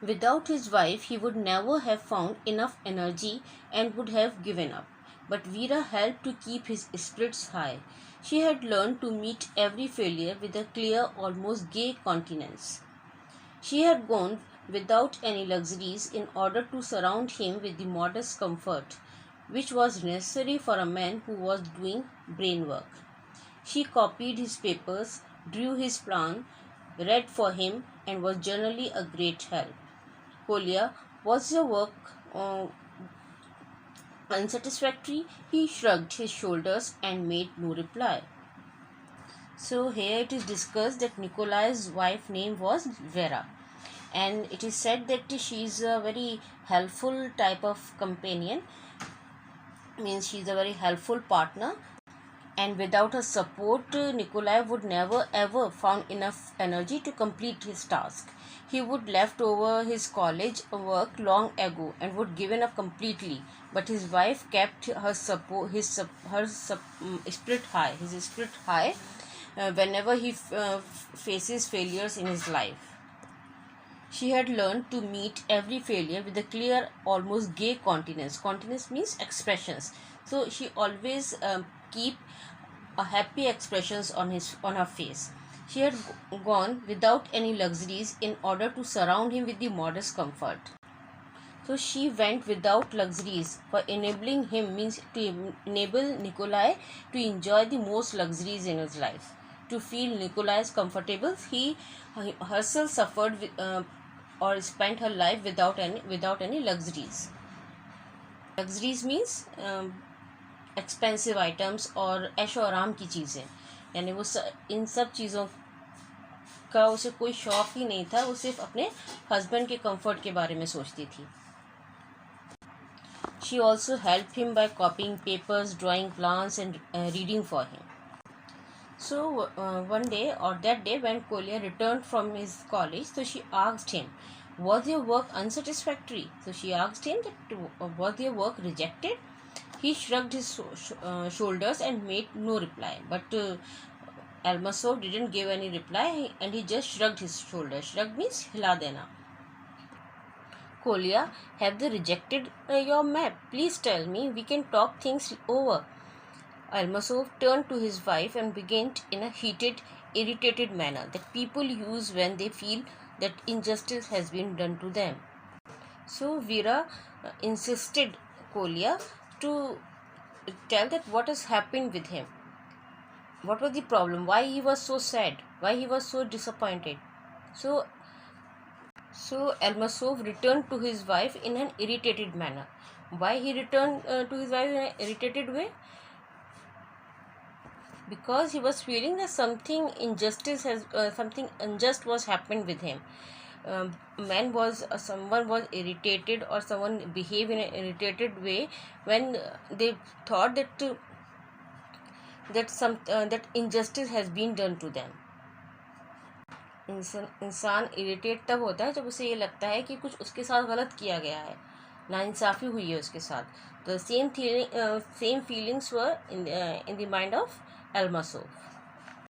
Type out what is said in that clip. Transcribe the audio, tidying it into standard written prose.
Without his wife, he would never have found enough energy and would have given up. But Veera helped to keep his spirits high. She had learned to meet every failure with a clear, almost gay countenance. She had gone without any luxuries in order to surround him with the modest comfort which was necessary for a man who was doing brain work. She copied his papers, drew his plan, read for him, and was generally a great help. Kolya, was your work unsatisfactory? He shrugged his shoulders and made no reply. So here it is discussed that Nikolai's wife name was Vera, and it is said that she is a very helpful type of companion, means she is a very helpful partner, and without her support Nikolai would never ever found enough energy to complete his task. He would left over his college work long ago and would given up completely, but his wife kept her support spirit high whenever he faces failures in his life. She had learned to meet every failure with a clear, almost gay countenance. Countenance means expressions. So she always keep a happy expressions on her face. She had gone without any luxuries in order to surround him with the modest comfort. So she went without luxuries for enabling him, means to enable Nikolai to enjoy the most luxuries in his life. To feel Nikolai is comfortable, he herself suffered or spent her life without any luxuries. Luxuries means expensive items और ऐशो आराम की चीज़ें, यानी वो इन सब चीज़ों का उसे कोई शौक़ ही नहीं था, वो सिर्फ अपने हस्बैंड के कंफर्ट के बारे में सोचती थी. She also help him by कॉपिंग papers, drawing plans and reading for him. So one day or that day when Kolya returned from his college, so she asked him, was your work unsatisfactory? So she asked him that was your work rejected? He shrugged his shoulders and made no reply. But Almasov didn't give any reply and he just shrugged his shoulders. Shrug means hila dena. Kolya, have they rejected your map? Please tell me, we can talk things over. Almasov turned to his wife and began in a heated, irritated manner that people use when they feel that injustice has been done to them. So Veera insisted Kolya to tell that what has happened with him. What was the problem? Why he was so sad? Why he was so disappointed? So Almasov returned to his wife in an irritated manner. Why he returned to his wife in an irritated way? Because he was feeling that something unjust was happened with him. Someone was irritated or someone behaved in an irritated way when they thought that injustice has been done to them. इंसान irritate तब होता है जब उसे ये लगता है कि कुछ उसके साथ गलत किया गया है, नाइंसाफ़ी हुई है उसके साथ. The same feelings were in the mind of Almasov.